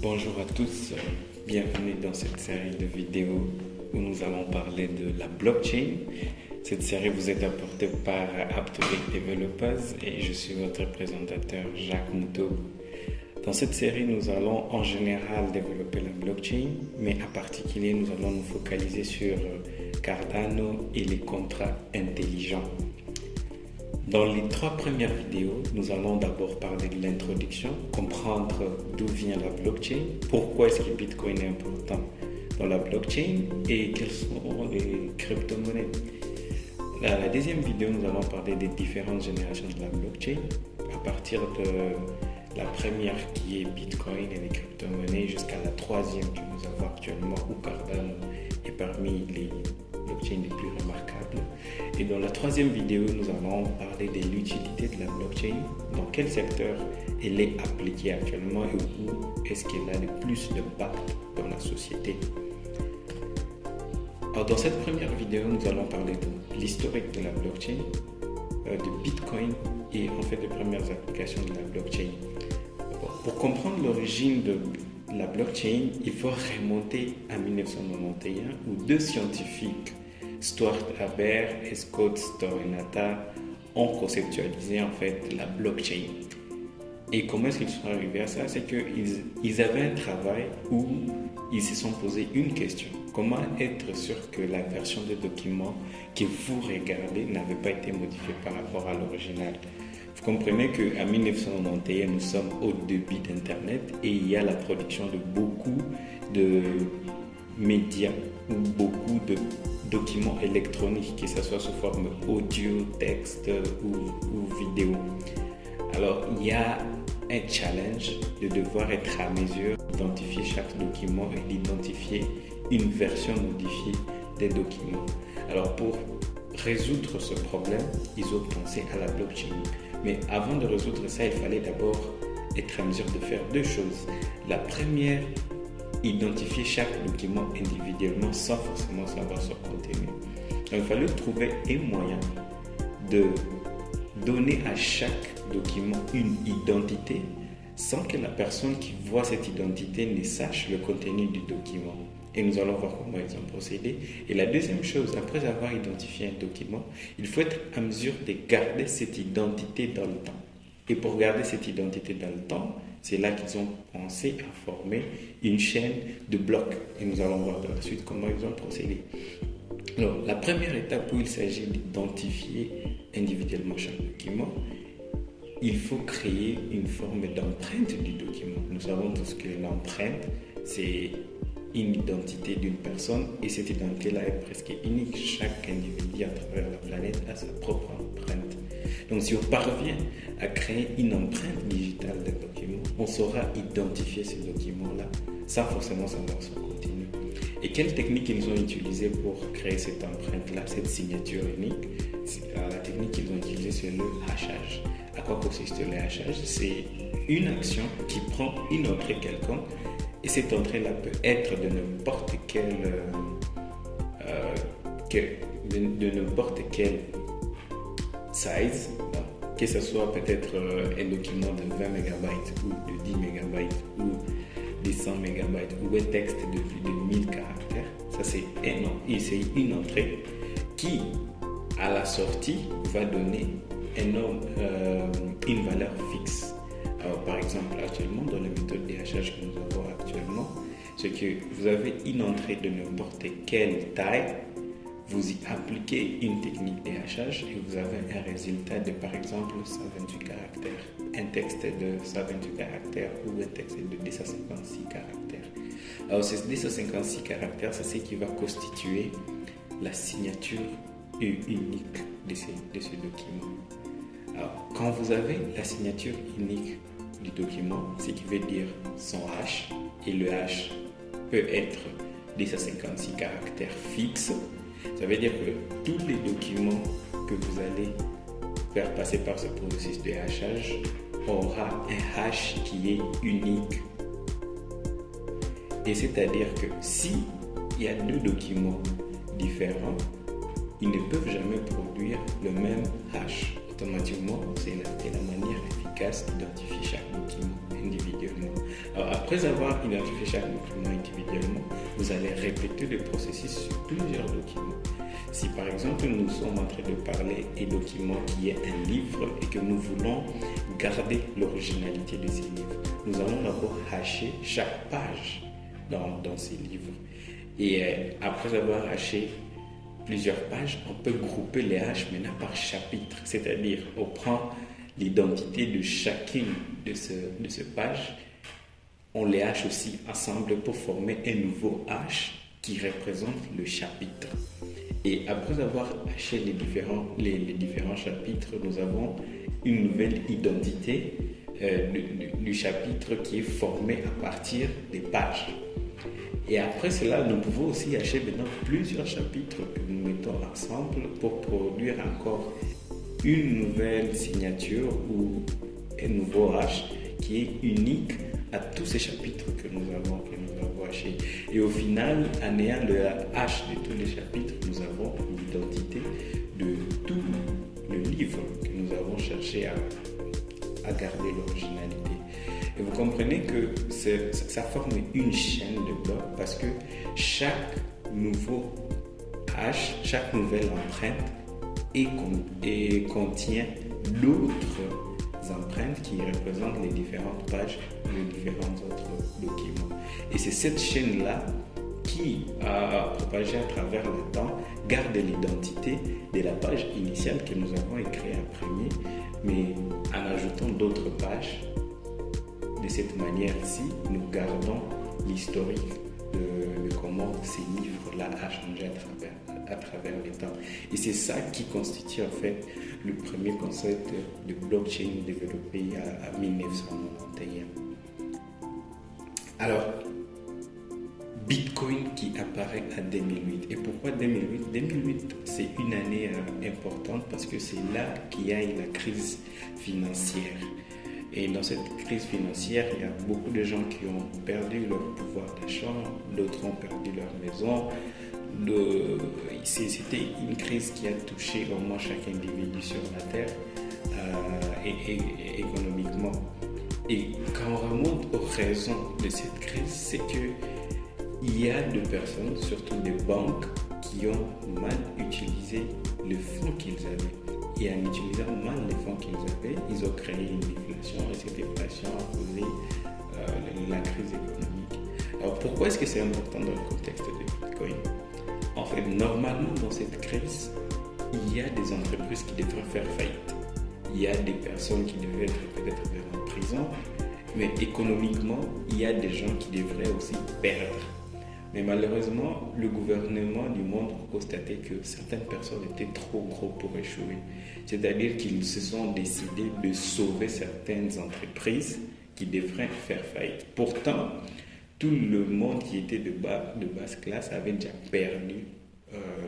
Bonjour à tous, bienvenue dans cette série de vidéos où nous allons parler de la blockchain. Cette série vous est apportée par Aptovic Developers et je suis votre présentateur Jacques Moutot. Dans cette série, nous allons en général développer la blockchain, mais en particulier, nous allons nous focaliser sur Cardano et les contrats intelligents. Dans les 3 premières vidéos, nous allons d'abord parler de l'introduction, comprendre d'où vient la blockchain, pourquoi est-ce que Bitcoin est important dans la blockchain et quelles sont les crypto-monnaies. Dans la deuxième vidéo, nous allons parler des différentes générations de la blockchain, à partir de la première qui est Bitcoin et les crypto-monnaies jusqu'à la troisième que nous avons actuellement où Cardano est parmi les blockchains les plus remarquables. Et dans la troisième vidéo, nous allons parler de l'utilité de la blockchain, dans quel secteur elle est appliquée actuellement et où est-ce qu'elle a le plus d'impact dans la société. Alors, dans cette première vidéo, nous allons parler de l'historique de la blockchain, de Bitcoin et en fait des premières applications de la blockchain. Pour comprendre l'origine de la blockchain, il faut remonter à 1991 où 2 scientifiques, Stuart Haber et Scott Storenata, ont conceptualisé en fait la blockchain. Et comment est-ce qu'ils sont arrivés à ça? C'est qu'ils avaient un travail où ils se sont posé une question. Comment être sûr que la version de document que vous regardez n'avait pas été modifiée par rapport à l'original? Vous comprenez qu'en 1991, nous sommes au début d'Internet et il y a la production de beaucoup de médias ou beaucoup de documents électroniques, que ce soit sous forme audio, texte ou vidéo. Alors, il y a un challenge de devoir être à mesure d'identifier chaque document et d'identifier une version modifiée des documents. Alors, pour résoudre ce problème, ils ont pensé à la blockchain. Mais avant de résoudre ça, il fallait d'abord être en mesure de faire 2 choses. La première, identifier chaque document individuellement sans forcément savoir son contenu. Donc, il fallait trouver un moyen de donner à chaque document une identité sans que la personne qui voit cette identité ne sache le contenu du document. Et nous allons voir comment ils ont procédé. Et la deuxième chose, après avoir identifié un document, il faut être en mesure de garder cette identité dans le temps. Et pour garder cette identité dans le temps, c'est là qu'ils ont pensé à former une chaîne de blocs. Et nous allons voir dans la suite comment ils ont procédé. Alors, la première étape où il s'agit d'identifier individuellement chaque document, il faut créer une forme d'empreinte du document. Nous savons tous que l'empreinte, c'est une identité d'une personne et cette identité-là est presque unique. Chaque individu à travers la planète a sa propre empreinte. Donc si on parvient à créer une empreinte digitale d'un document, on saura identifier ce document-là sans forcément savoir son contenu. Et quelle technique ils ont utilisée pour créer cette empreinte-là, cette signature unique? La technique qu'ils ont utilisée, c'est le hachage. À quoi consiste le hachage? C'est une action qui prend une entrée quelconque et cette entrée-là peut être de n'importe de n'importe quel size, que ce soit peut-être un document de 20 MB ou de 10 MB ou de 100 MB ou un texte de plus de 1000 caractères. Ça, c'est une entrée qui, à la sortie, va donner une valeur fixe. Alors, par exemple, actuellement, dans la méthode de hachage que nous avons actuellement, c'est que vous avez une entrée de n'importe quelle taille, vous y appliquez une technique de hachage et vous avez un résultat de, par exemple, 128 caractères, un texte de 128 caractères ou un texte de 256 caractères. Alors, ces 256 caractères, c'est ce qui va constituer la signature unique de ce document. Alors, quand vous avez la signature unique du document, ce qui veut dire son hash, et le hash peut être 256 caractères fixes, ça veut dire que tous les documents que vous allez faire passer par ce processus de hachage aura un hash qui est unique. Et c'est-à-dire que si il y a 2 documents différents, ils ne peuvent jamais produire le même hash. Automatiquement, c'est la manière efficace d'identifier chaque document individuellement. Alors, après avoir identifié chaque document individuellement, vous allez répéter le processus sur plusieurs documents. Si par exemple nous sommes en train de parler d'un document qui est un livre et que nous voulons garder l'originalité de ces livres, nous allons d'abord hasher chaque page dans ces livres. Et après avoir haché plusieurs pages, on peut grouper les haches maintenant par chapitre, c'est-à-dire on prend l'identité de chacune de ces pages, on les hache aussi ensemble pour former un nouveau hash qui représente le chapitre. Et après avoir haché les différents chapitres, nous avons une nouvelle identité du chapitre qui est formée à partir des pages. Et après cela, nous pouvons aussi hacher maintenant plusieurs chapitres que nous mettons ensemble pour produire encore une nouvelle signature ou un nouveau hash qui est unique à tous ces chapitres que nous avons hachés. Et au final, en ayant le hash de tous les chapitres, nous avons l'identité de tout le livre que nous avons cherché à garder l'originalité. Et vous comprenez que ça forme une chaîne de blocs parce que chaque nouveau hash, chaque nouvelle empreinte contient d'autres empreintes qui représentent les différentes pages, les différents autres documents. Et c'est cette chaîne-là qui, propagée à travers le temps, garde l'identité de la page initiale que nous avons écrite en premier, mais en ajoutant d'autres pages. De cette manière-ci, nous gardons l'historique de comment ces livres-là ont changé à travers le temps. Et c'est ça qui constitue en fait le premier concept de blockchain développé en 1991. Alors, Bitcoin qui apparaît en 2008. Et pourquoi 2008 ? 2008, c'est une année importante parce que c'est là qu'il y a eu la crise financière. Et dans cette crise financière, il y a beaucoup de gens qui ont perdu leur pouvoir d'achat, d'autres ont perdu leur maison. C'était une crise qui a touché au moins chaque individu sur la Terre et économiquement. Et quand on remonte aux raisons de cette crise, c'est qu'il y a des personnes, surtout des banques, qui ont mal utilisé le fonds qu'ils avaient. Et en utilisant mal les fonds qu'ils avaient, ils ont créé une inflation et cette inflation a causé la crise économique. Alors pourquoi est-ce que c'est important dans le contexte de Bitcoin ? En fait, normalement dans cette crise, il y a des entreprises qui devraient faire faillite. Il y a des personnes qui devraient être peut-être en prison, mais économiquement, il y a des gens qui devraient aussi perdre. Mais malheureusement, le gouvernement du monde a constaté que certaines personnes étaient trop gros pour échouer. C'est-à-dire qu'ils se sont décidés de sauver certaines entreprises qui devraient faire faillite. Pourtant, tout le monde qui était de basse classe avait déjà perdu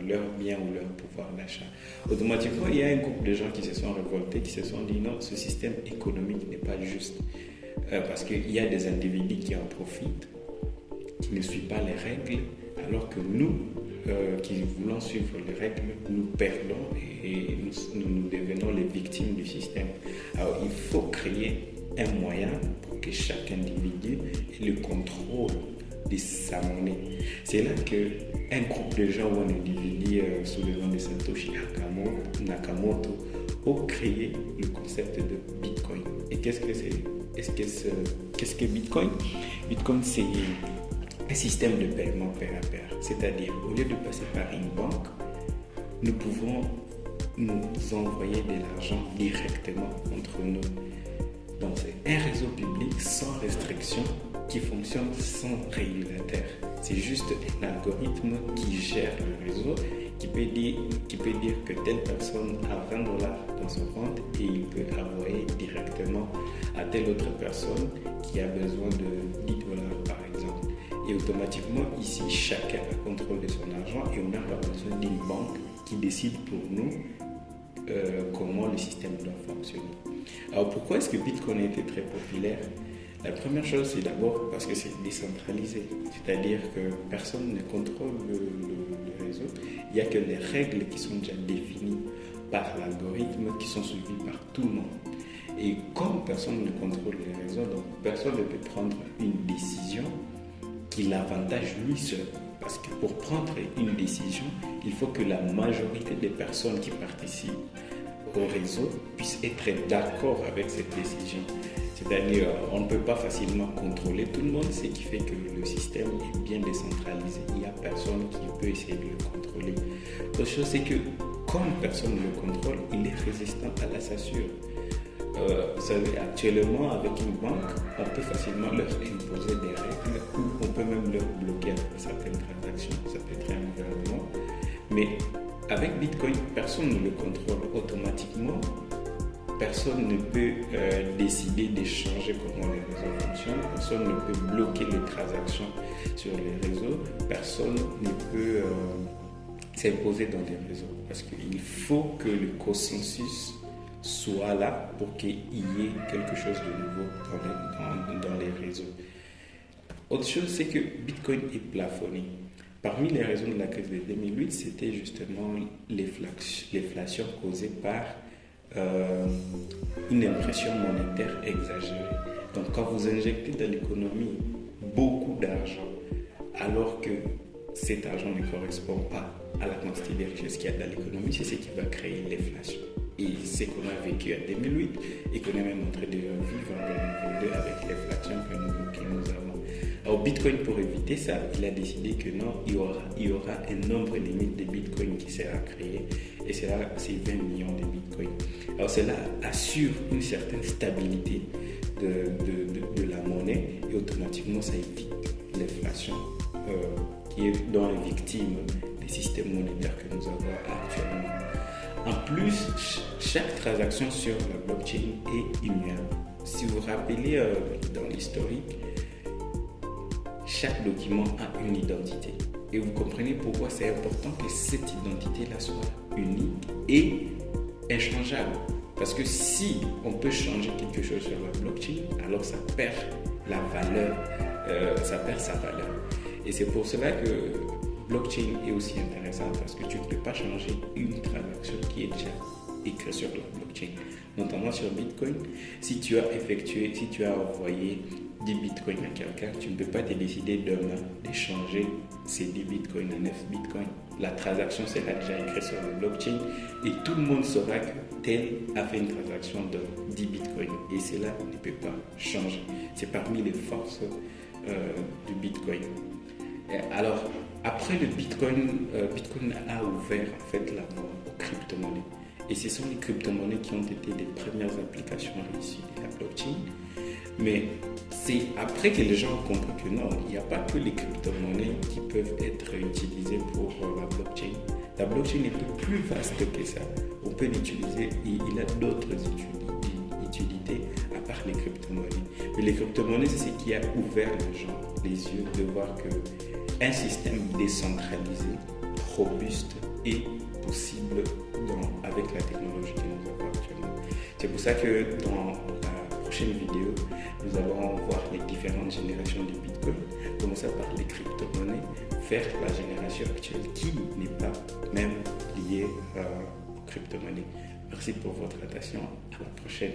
leurs biens ou leur pouvoir d'achat. Automatiquement, il y a un groupe de gens qui se sont révoltés, qui se sont dit non, ce système économique n'est pas juste. Parce qu'il y a des individus qui en profitent, qui ne suivent pas les règles, alors que nous, qui voulons suivre les règles, nous perdons et nous devenons les victimes du système. Alors il faut créer un moyen pour que chaque individu ait le contrôle de sa monnaie. C'est là qu'un groupe de gens ou un individu sous le nom de Satoshi Nakamoto a créé le concept de Bitcoin. Et qu'est-ce que c'est ? Qu'est-ce que Bitcoin ? Bitcoin, c'est un système de paiement pair à pair. C'est-à-dire, au lieu de passer par une banque, nous pouvons nous envoyer de l'argent directement entre nous. Donc, c'est un réseau public sans restriction qui fonctionne sans régulateur. C'est juste un algorithme qui gère le réseau, qui peut dire que telle personne a $20 dans son compte et il peut envoyer directement à telle autre personne qui a besoin de $10 par exemple. Et automatiquement, ici, chacun a contrôle de son argent et on n'a pas besoin d'une banque qui décide pour nous comment le système doit fonctionner. Alors pourquoi est-ce que Bitcoin a été très populaire ? La première chose, c'est d'abord parce que c'est décentralisé, c'est-à-dire que personne ne contrôle le réseau. Il n'y a que les règles qui sont déjà définies par l'algorithme qui sont suivies par tout le monde. Et comme personne ne contrôle les réseaux, donc personne ne peut prendre une décision qui l'avantage lui seul. Parce que pour prendre une décision, il faut que la majorité des personnes qui participent au réseau puissent être d'accord avec cette décision. C'est-à-dire, on ne peut pas facilement contrôler tout le monde, ce qui fait que le système est bien décentralisé. Il n'y a personne qui peut essayer de le contrôler. Autre chose, c'est que comme personne ne le contrôle, il est résistant à la censure. Vous savez, actuellement, avec une banque, on peut facilement leur imposer des règles ou on peut même leur bloquer certaines transactions. Ça peut être un gouvernement. Mais avec Bitcoin, personne ne le contrôle automatiquement. Personne ne peut décider de changer comment les réseaux fonctionnent. Personne ne peut bloquer les transactions sur les réseaux. Personne ne peut s'imposer dans les réseaux. Parce qu'il faut que le consensus soit là pour qu'il y ait quelque chose de nouveau dans les réseaux. Autre chose, c'est que Bitcoin est plafonné. Parmi les raisons de la crise de 2008, c'était justement l'inflation causée par une impression monétaire exagérée. Donc quand vous injectez dans l'économie beaucoup d'argent, alors que cet argent ne correspond pas à la quantité de richesse qu'il y a dans l'économie, c'est ce qui va créer l'inflation. Et c'est ce qu'on a vécu en 2008 et qu'on est même en train de vivre en 2022 avec l'inflation que nous avons. Alors Bitcoin, pour éviter ça, il a décidé que non, il y aura un nombre limite de Bitcoin qui sera créé et c'est 20 millions de Bitcoin. Alors cela assure une certaine stabilité de la monnaie et automatiquement ça évite l'inflation dont est victime des systèmes monétaires que nous avons actuellement. En plus, chaque transaction sur la blockchain est immuable. Si vous vous rappelez dans l'historique, chaque document a une identité. Et vous comprenez pourquoi c'est important que cette identité-là soit unique et inchangeable. Parce que si on peut changer quelque chose sur la blockchain, alors ça perd la valeur, ça perd sa valeur. Et c'est pour cela que blockchain est aussi intéressant parce que tu ne peux pas changer une transaction qui est déjà écrite sur la blockchain. Notamment sur Bitcoin, si tu as envoyé 10 Bitcoins à quelqu'un, tu ne peux pas te décider demain d'échanger ces 10 Bitcoins à 9 Bitcoins. La transaction sera déjà écrite sur la blockchain et tout le monde saura que tel a fait une transaction de 10 Bitcoins et cela ne peut pas changer. C'est parmi les forces du Bitcoin. Alors, après le Bitcoin, Bitcoin a ouvert en fait la voie aux crypto-monnaies. Et ce sont les crypto-monnaies qui ont été les premières applications réussies de la blockchain. Mais c'est après que les gens ont compris que non, il n'y a pas que les crypto-monnaies qui peuvent être utilisées pour la blockchain. La blockchain est plus vaste que ça. On peut l'utiliser et il a d'autres utilités à part les crypto-monnaies. Mais les crypto-monnaies, c'est ce qui a ouvert les yeux de voir qu'un système décentralisé, robuste et possible avec la technologie que nous avons actuellement. C'est pour ça que dans la prochaine vidéo, nous allons voir les différentes générations de Bitcoin, commencer par les crypto-monnaies, vers la génération actuelle qui n'est pas même liée aux crypto-monnaies. Merci pour votre attention. À la prochaine.